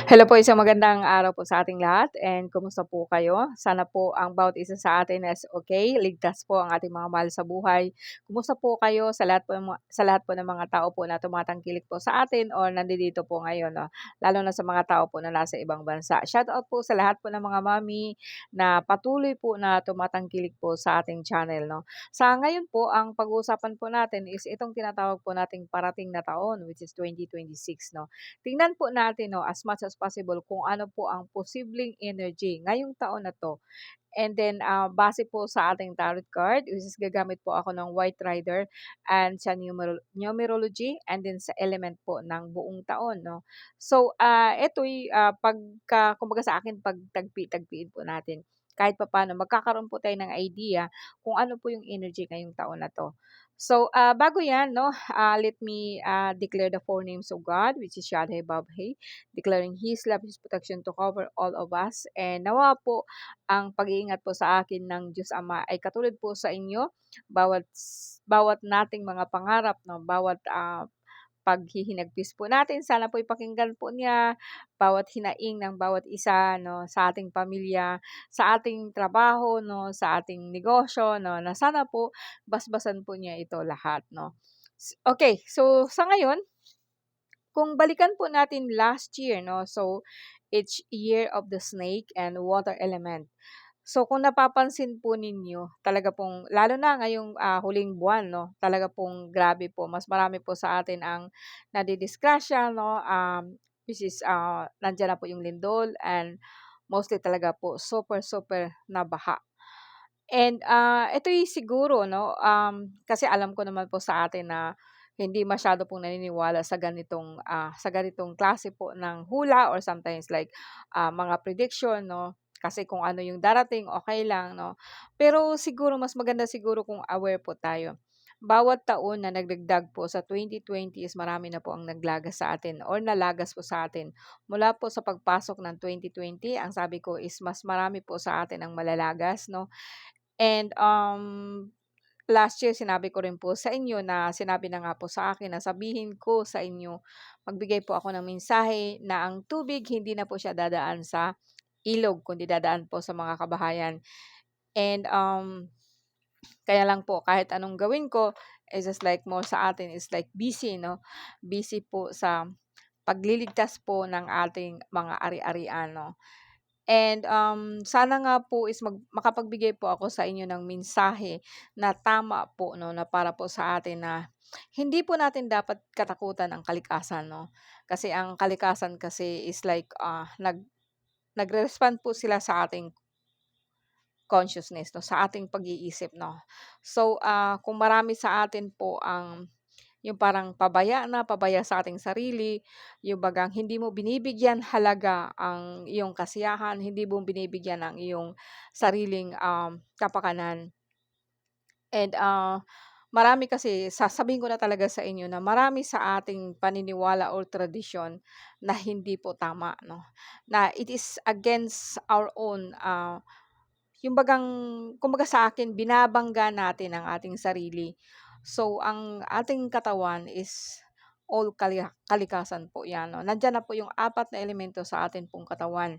Hello po, isang magandang araw po sa ating lahat and kumusta po kayo? Sana po ang bawat isa sa atin is okay, ligtas po ang ating mga mahal sa buhay. Kumusta po kayo sa lahat po ng mga tao po na tumatangkilik po sa atin or nandito po ngayon, 'no? Lalo na sa mga tao po na nasa ibang bansa. Shoutout po sa lahat po ng mga mommy na patuloy po na tumatangkilik po sa ating channel, 'no? Sa ngayon po, ang pag-uusapan po natin is itong tinatawag po nating parating na taon, which is 2026, 'no? Tingnan po natin 'no, as much as possible kung ano po ang posibleng energy ngayong taon na 'to. And then, base po sa ating tarot card, which is gagamit po ako ng White Rider and sa numerology and then sa element po ng buong taon 'no. So, ito'y, kumbaga sa akin pagtagpi-tagpiin po natin. Kahit papaano magkakaroon po tayo ng idea kung ano po yung energy ngayong taon na 'to. So, bago 'yan 'no, let me, declare the 4 names of God, which is Yahweh Bavhe, declaring His love, His protection to cover all of us. And nawa po ang pag-iingat po sa akin ng Diyos Ama ay katulad po sa inyo, bawat nating mga pangarap 'no, bawat, paghihinagpis po natin sana po ipakinggan po niya, bawat hinaing ng bawat isa 'no, sa ating pamilya, sa ating trabaho 'no, sa ating negosyo 'no, na sana po basbasan po niya ito lahat 'no. Okay, so sa ngayon, kung balikan po natin last year 'no, so each year of the snake and water element. So kung napapansin po ninyo, talaga pong lalo na ngayong, huling buwan 'no, talaga pong grabe po, mas marami po sa atin ang nadidisgrasya 'no, which is, nandiyan na po yung lindol and mostly talaga po super, super na baha. And, ito'y siguro 'no, kasi alam ko naman po sa atin na hindi masyado pong naniniwala sa ganitong klase po ng hula or sometimes like, mga prediction 'no, kasi kung ano yung darating, okay lang 'no. Pero siguro mas maganda siguro kung aware po tayo. Bawat taon na nagdagdag po sa 2020 is marami na po ang naglagas sa atin or nalagas po sa atin. Mula po sa pagpasok ng 2020, ang sabi ko is mas marami po sa atin ang malalagas 'no. And, last year sinabi ko rin po sa inyo na sinabi na nga po sa akin na sabihin ko sa inyo, magbigay po ako ng mensahe na ang tubig hindi na po siya dadaan sa ilog kundi dadaan po sa mga kabahayan. And, kaya lang po kahit anong gawin ko, is just like more sa atin is like busy 'no, busy po sa pagliligtas po ng ating mga ari-arian 'no. And, sana nga po is makapagbigay po ako sa inyo ng mensahe na tama po 'no, na para po sa atin na hindi po natin dapat katakutan ang kalikasan 'no. Kasi ang kalikasan kasi is like, nagre-respond po sila sa ating consciousness 'no, sa ating pag-iisip 'no. So, kung marami sa atin po ang yung parang pabaya sa ating sarili, yung bagang hindi mo binibigyan halaga ang iyong kasiyahan, hindi mo binibigyan ang iyong sariling, kapakanan. And, marami kasi sasabihin ko na talaga sa inyo na marami sa ating paniniwala or tradisyon na hindi po tama 'no, na it is against our own, yung bagang kumbaga sa akin binabangga natin ang ating sarili. So, ang ating katawan is all kalikasan po 'yan 'no. Nandiyan na po yung 4 na elemento sa atin pong katawan.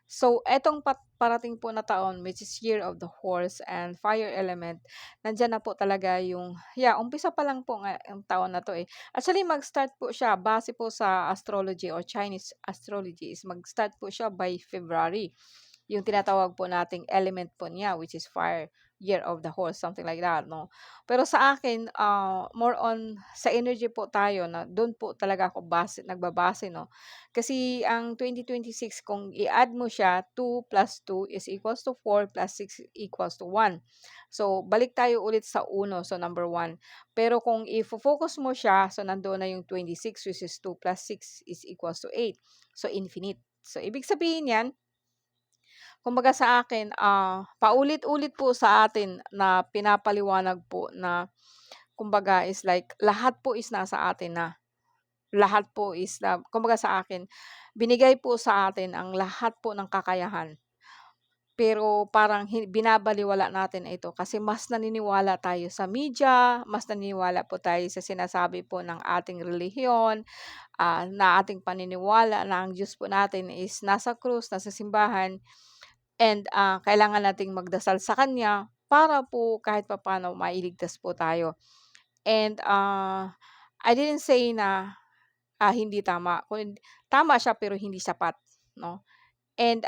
So, etong parating po na taon which is Year of the Horse and Fire element, nandiyan na po talaga yung umpisa pa lang po nga ang taon na 'to, eh. Actually mag-start po siya base po sa astrology or Chinese astrology is mag-start po siya by February. Yung tinatawag po nating element po niya which is fire, Year of the Horse, something like that 'no. Pero sa akin, more on sa energy po tayo na dun po talaga ako nagbabase 'no. Kasi ang 2026 kung i-add mo siya, 2 plus 2 is equals to 4 plus 6 equals to 1. So, balik tayo ulit sa uno, so number 1. Pero kung ifo-focus mo siya, so nandoon na yung 26 which is 2 plus 6 is equals to 8. So, infinite. So, ibig sabihin niyan, kumbaga sa akin, paulit-ulit po sa atin na pinapaliwanag po na kumbaga is like lahat po is nasa atin na. Lahat po is kumbaga sa akin, binigay po sa atin ang lahat po ng kakayahan. pero parang binabalewala natin ito kasi mas naniniwala tayo sa media, mas naniniwala po tayo sa sinasabi po ng ating relihiyon, na ating paniniwala na ang Diyos po natin is nasa krus, nasa simbahan, and kailangan nating magdasal sa Kanya para po kahit papaano mailigtas po tayo. And I didn't say na hindi tama, tama siya pero hindi sapat, 'no? And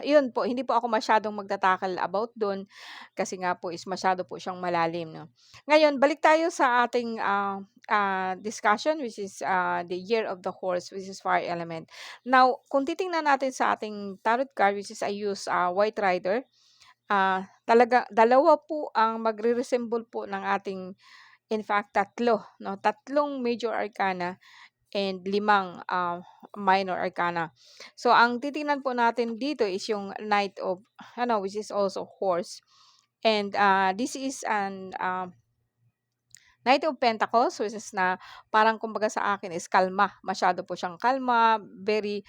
'yun po, hindi po ako masyadong magtatakal about dun kasi nga po is masyado po siyang malalim, 'no. Ngayon balik tayo sa ating, discussion, which is, the Year of the Horse, which is fire element. Now kung titingnan natin sa ating tarot card, which is I use, White Rider, talaga dalawa po ang magre-resemble po ng ating, in fact tatlo, 'no, tatlong major arcana and limang minor arcana. So ang titingnan po natin dito is yung Knight of ano, which is also horse, and this is an Knight of Pentacles, which is na parang kumbaga sa akin is kalma, masyado po siyang kalma, very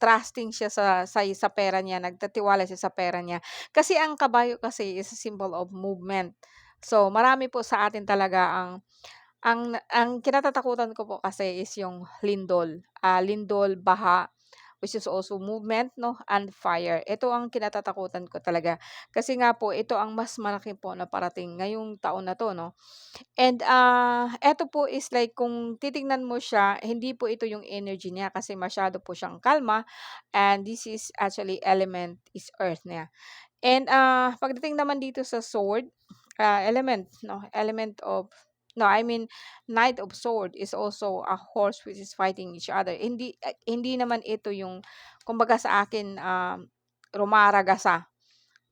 trusting siya sa pera niya, nagtatiwala siya sa pera niya. Kasi ang kabayo kasi is a symbol of movement. So marami po sa atin talaga ang kinatatakutan ko po kasi is yung lindol, lindol, baha, which is also movement, 'no, and fire. Ito ang kinatatakutan ko talaga. Kasi nga po ito ang mas malaki po na parating ngayong taon na 'to, 'no. And eto po is like kung titingnan mo siya, hindi po ito yung energy niya kasi masyado po siyang kalma, and this is actually element is earth niya. And pagdating naman dito sa sword, element, 'no, element of no, I mean Knight of Sword is also a horse which is fighting each other. Hindi naman ito yung kumbaga sa akin, rumaragasa,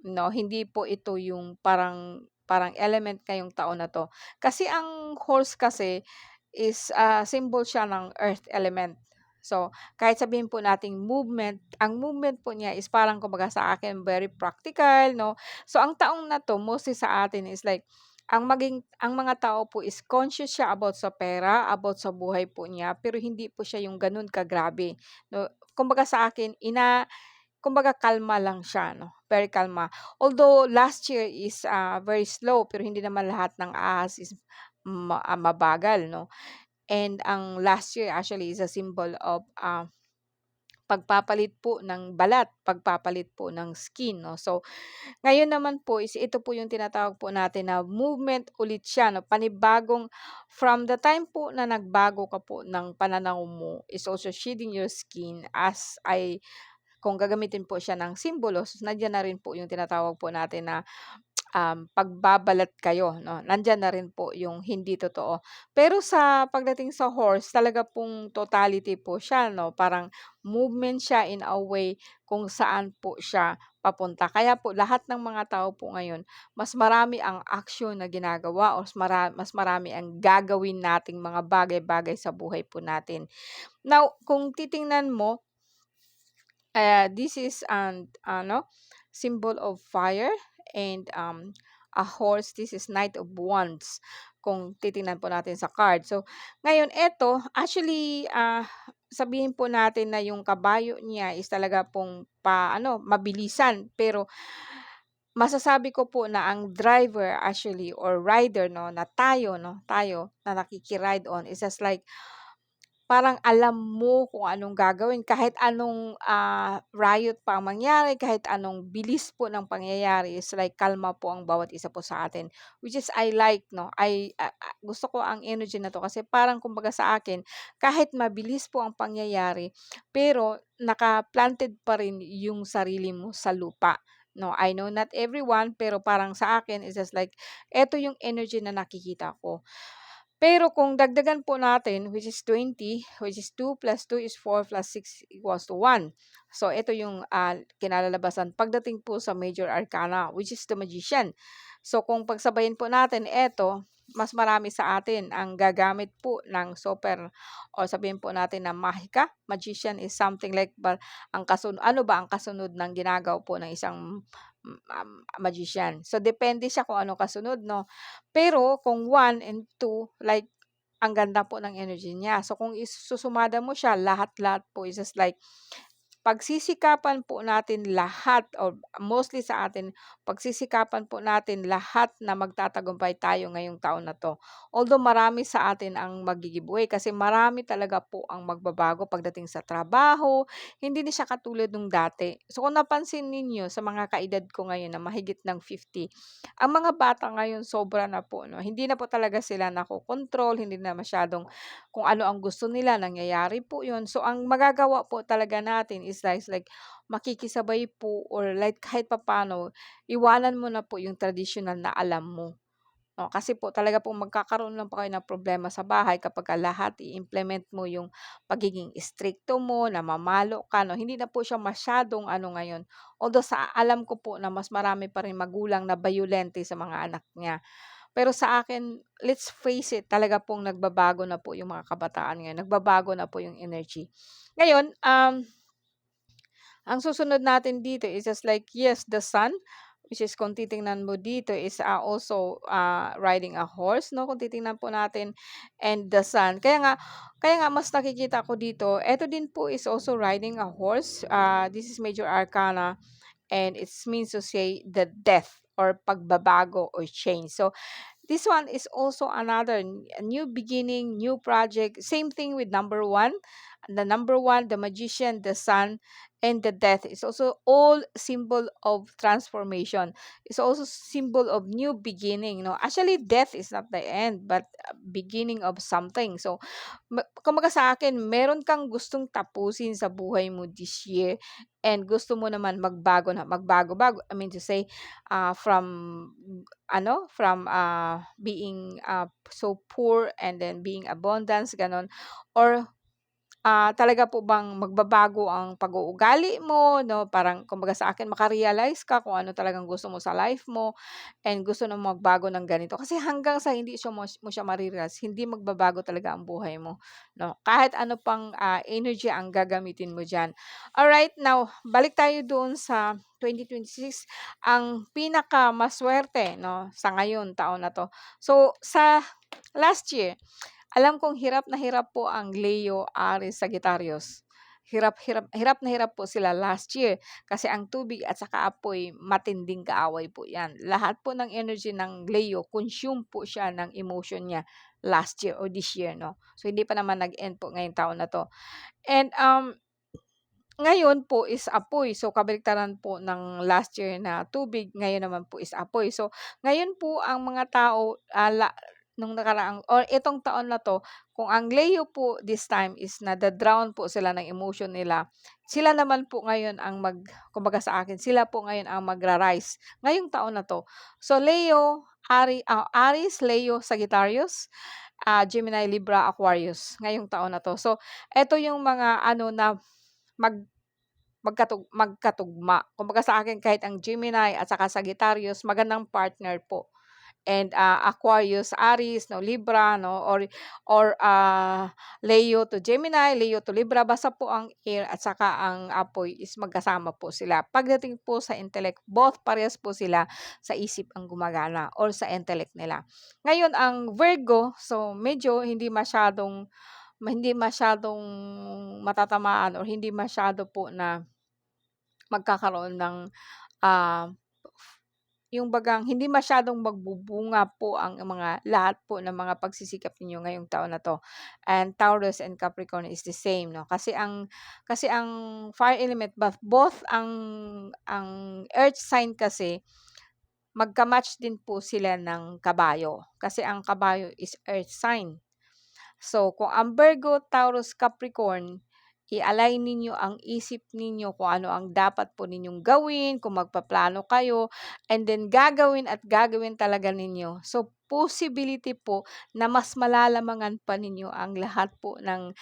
'no, hindi po ito yung parang parang element ngayong taon na 'to. Kasi ang horse kasi is, symbol siya ng earth element. So, kahit sabihin po nating movement, ang movement po niya is parang kumbaga sa akin very practical, 'no. So, ang taong na 'to mostly sa atin is like ang mga tao po is conscious siya about sa pera, about sa buhay po niya, pero hindi po siya yung gano'n kagrabe, 'no. Kumbaga sa akin kumbaga kalma lang siya, 'no, very kalma. Although last year is, very slow, pero hindi naman lahat ng ahas is mabagal, 'no. And ang last year actually is a symbol of, pagpapalit po ng balat, pagpapalit po ng skin, 'no. So, ngayon naman po is ito po yung tinatawag po natin na movement ulit siya, 'no, panibagong from the time po na nagbago ka po ng pananaw mo is also shedding your skin as kung gagamitin po siya ng simbolos, nandiyan na rin po yung tinatawag po natin na pagbabalat kayo, 'no, nandiyan na rin po yung hindi totoo. Pero sa pagdating sa horse talaga pong totality po siya, 'no, parang movement siya in a way kung saan po siya papunta. Kaya po lahat ng mga tao po ngayon mas marami ang action na ginagawa o mas marami ang gagawin nating mga bagay-bagay sa buhay po natin. Now kung titingnan mo, this is an ano, symbol of fire, and a horse, this is Knight of Wands, kung titingnan po natin sa card. So, ngayon eto, actually, sabihin po natin na yung kabayo niya is talaga pong ano, mabilisan, pero masasabi ko po na ang driver actually or rider, 'no, na tayo, 'no, tayo na nakiki-ride on is just like parang alam mo kung anong gagawin kahit anong, riot pa ang mangyari, kahit anong bilis po ng pangyayari is like kalma po ang bawat isa po sa atin. Which is I like, 'no, gusto ko ang energy na 'to kasi parang kumbaga sa akin kahit mabilis po ang pangyayari, pero naka-planted pa rin yung sarili mo sa lupa, 'no. I know not everyone, pero parang sa akin is just like eto yung energy na nakikita ko. Pero kung dagdagan po natin, which is 20, which is 2 plus 2 is 4 plus 6 equals to 1. So ito yung, kinalalabasan pagdating po sa major arcana, which is the magician. So kung pagsabayin po natin eto, mas marami sa atin ang gagamit po ng super o sabihin po natin na mahika. Magician is something like ano ba ang kasunod ng ginagawa po ng isang, magician. So depende siya kung anong kasunod, 'no. Pero kung 1 and 2 like ang ganda po ng energy niya. So kung susumada mo siya lahat-lahat po is just like pagsisikapan po natin lahat or mostly sa atin, pagsisikapan po natin lahat na magtatagumpay tayo ngayong taon na 'to. Although marami sa atin ang maggi-giveaway kasi marami talaga po ang magbabago pagdating sa trabaho, hindi na siya katulad nung dati. So kung napansin ninyo sa mga kaedad ko ngayon na mahigit ng 50, ang mga bata ngayon sobra na po 'no, hindi na po talaga sila nakokontrol, hindi na masyadong kung ano ang gusto nila nangyayari po 'yun. So ang magagawa po talaga natin is like makikisabay po or like kahit papaano iwanan mo na po yung tradisyonal na alam mo. Oh, kasi po talaga pong magkakaroon lang po kayo ng problema sa bahay kapagka lahat i-implement mo yung pagiging istrikto mo, namamalo ka 'no, hindi na po siya masyadong ano ngayon. Although sa alam ko po na mas marami pa ring magulang na bayolente sa mga anak niya. Pero sa akin, let's face it, talaga pong nagbabago na po yung mga kabataan ngayon, nagbabago na po yung energy. Ngayon, ang susunod natin dito is just like, yes, the sun, which is kung titingnan mo dito is, also, riding a horse 'no, kung titingnan po natin and the sun. Kaya nga mas nakikita ko dito, eto din po is also riding a horse, this is major arcana and it means to say the death or pagbabago or change. So this one is also another a new beginning, new project. Same thing with number one. The number one, the magician, the sun, and the death is also all symbol of transformation. It's also symbol of new beginning. No, actually, death is not the end, but beginning of something. So, kumbaga sa akin, meron kang gustong tapusin sa buhay mo this year, and gusto mo naman magbago na magbago-bago. I mean to say, from being, so poor and then being abundance gano'n or talaga po bang magbabago ang pag-uugali mo 'no, parang kumbaga sa akin maka-realize ka kung ano talagang gusto mo sa life mo and gusto mo magbago ng ganito. Kasi hanggang sa hindi mo siya hindi magbabago talaga ang buhay mo 'no, kahit ano pang, energy ang gagamitin mo diyan. Alright, now balik tayo doon sa 2026, ang pinakamaswerte 'no, sa ngayon, taon na 'to. So, sa last year alam kong hirap po ang Leo, Aries, Sagittarius. Hirap na hirap po sila last year kasi ang tubig at saka apoy matinding kaaway po 'yan. Lahat po ng energy ng Leo consume po siya ng emotion niya last year or this year 'no. So hindi pa naman nag-end po ngayong taon na 'to. And, ngayon po is apoy. So kabaliktaran po ng last year na tubig, ngayon naman po is apoy. So ngayon po ang mga tao, nung nakaraang or itong taon na 'to, kung ang Leo po this time is nada-drown po sila ng emotion nila, sila naman po ngayon ang kumbaga sa akin, sila po ngayon ang magra-rise ngayong taon na 'to. So Leo, Aries, Leo, Sagittarius, Gemini, Libra, Aquarius ngayong taon na 'to. So eto yung mga ano na mag magkatugma. Kumbaga sa akin kahit ang Gemini at saka Sagittarius magandang partner po. And, Aquarius, Aries 'no, Libra 'no, Leo to Gemini, Leo to Libra, basta po ang air at saka ang apoy is magkasama po sila. Pagdating po sa intellect, both parehas po sila sa isip ang gumagana or sa intellect nila. Ngayon ang Virgo, so medyo hindi masyadong matatamaan or hindi masyado po na magkakaroon ng, ah, yung bagang hindi masyadong magbubunga po ang mga lahat po ng mga pagsisikap ninyo ngayong taon na 'to. And Taurus and Capricorn is the same 'no, kasi ang fire element both ang earth sign kasi magka-match din po sila ng kabayo, kasi ang kabayo is earth sign. So, kung ang Virgo, Taurus, Capricorn, i-align ninyo ang isip ninyo kung ano ang dapat po ninyong gawin, kung magpaplano kayo, and then gagawin at gagawin talaga ninyo. So, possibility po na mas malalamangan pa ninyo ang lahat po ng,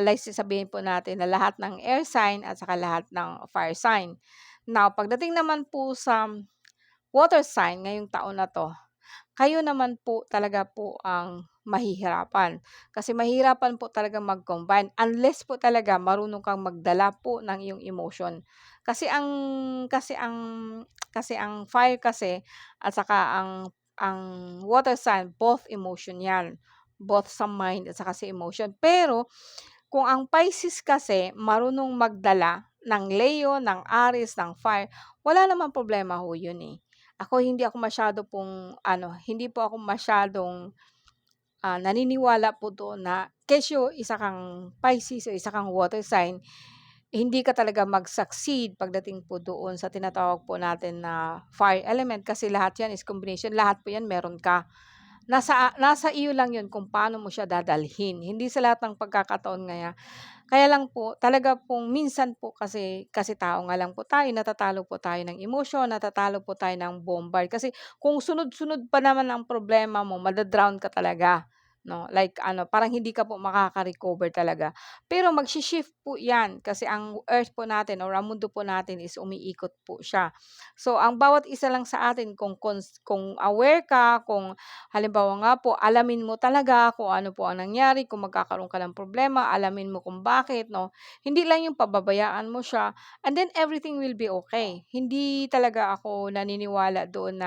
like sasabihin po natin na lahat ng air sign at saka lahat ng fire sign. Now, pagdating naman po sa water sign ngayong taon na 'to, kayo naman po talaga po ang mahihirapan. Kasi mahirapan po talaga mag-combine unless po talaga marunong kang magdala po ng iyong emotion. Kasi ang kasi ang kasi ang fire kasi at saka ang water sign, both emotion 'yan. Both sa mind at saka sa emotion. Pero kung ang Pisces kasi marunong magdala ng Leo, ng Aries, ng Fire, wala namang problema ho yun, eh. Hindi ako masyado pong ano, hindi po ako masyadong naniniwala po doon na kesyo isa kang Pisces o isa kang water sign, hindi ka talaga mag-succeed pagdating po doon sa tinatawag po natin na fire element kasi lahat 'yan is combination, lahat po 'yan meron ka. Nasa iyo lang 'yun kung paano mo siya dadalhin, hindi sa lahat ng pagkakataon kaya lang po talaga pong minsan po kasi kasi tao nga lang po tayo, natatalo po tayo ng emosyon, natatalo po tayo ng bombard. Kasi kung sunod-sunod pa naman ang problema mo, mada-drown ka talaga, 'no? Like ano, parang hindi ka po makaka-recover talaga. Pero magshi-shift po 'yan kasi ang earth po natin or ang mundo po natin is umiikot po siya. So, ang bawat isa lang sa atin kung aware ka, kung halimbawa nga po, alamin mo talaga kung ano po ang nangyari, kung magkakaroon ka ng problema, alamin mo kung bakit, 'no? Hindi lang yung pababayaan mo siya and then everything will be okay. Hindi talaga ako naniniwala doon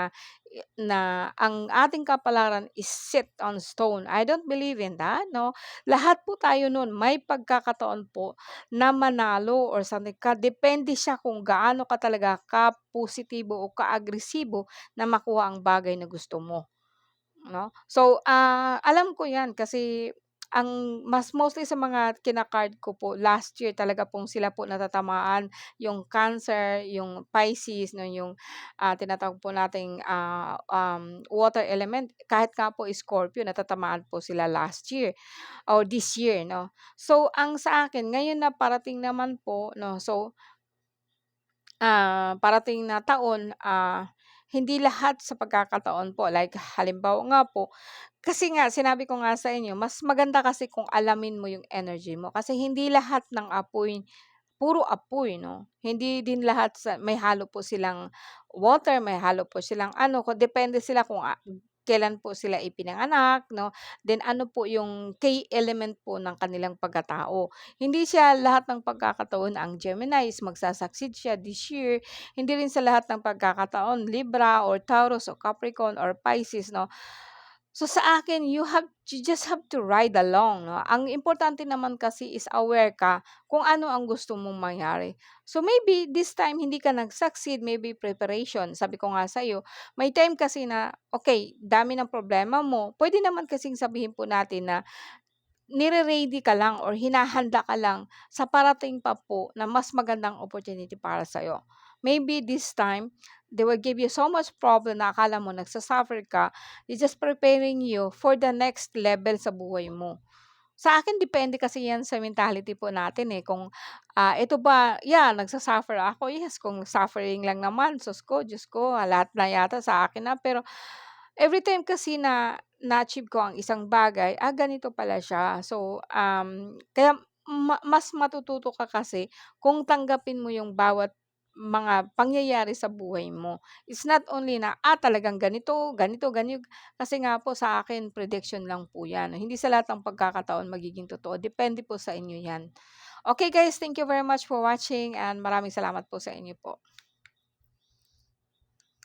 na ang ating kapalaran is set on stone. I don't believe in that, 'no? Lahat po tayo nun may pagkakataon po na manalo or something ka depende siya kung gaano ka talaga ka-positibo o ka-agresibo na makuha ang bagay na gusto mo. 'No? So, alam ko 'yan kasi ang mas mostly sa mga kina-card ko po last year talaga pong sila po natatamaan, yung Cancer, yung Pisces 'no, yung, tinatawag po nating, water element, kahit nga po Scorpio natatamaan po sila last year or this year 'no. So, ang sa akin ngayon na parating naman po 'no, so parating na taon, hindi lahat sa pagkakataon po like halimbawa nga po, kasi nga sinabi ko nga sa inyo mas maganda kasi kung alamin mo yung energy mo kasi hindi lahat ng apoy puro apoy 'no. Hindi din lahat may halo po silang water, may halo po silang ano, kung depende sila kung, kailan po sila ipinanganak 'no, then ano po yung key element po ng kanilang pagkatao. Hindi siya lahat ng pagkakataon ang Gemini is siya this year, hindi rin sa lahat ng pagkakataon Libra or Taurus o Capricorn or Pisces 'no. So, sa akin you just have to ride along 'no. Ang importante naman kasi is aware ka kung ano ang gusto mong mangyari. So, maybe this time hindi ka nag-succeed, maybe preparation. Sabi ko nga sa'yo, may time kasi na, okay dami ng problema mo, puwede naman kasing sabihin po natin na nire-ready ka lang or hinahanda ka lang sa parating pa po na mas magandang opportunity para sa'yo. Maybe this time, they will give you so much problem na akala mo nagsa-suffer ka, it's just preparing you for the next level sa buhay mo. Sa akin depende kasi 'yan sa mentality po natin, eh, kung, ito ba, yeah, nagsa-suffer ako, yes, kung suffering lang naman, Diyos ko, lahat na yata sa akin na. Pero everytime kasi na na-achieve ko ang isang bagay, ganito pala siya. So, kaya mas matututo ka kasi kung tanggapin mo yung bawat mga pangyayari sa buhay mo. It's not only na, talagang ganito, ganito, ganyan. Kasi nga po sa akin prediction lang po 'yan. Hindi sa lahat ng pagkakataon magiging totoo, depende po sa inyo 'yan. Okay guys, thank you very much for watching and maraming salamat po sa inyo po.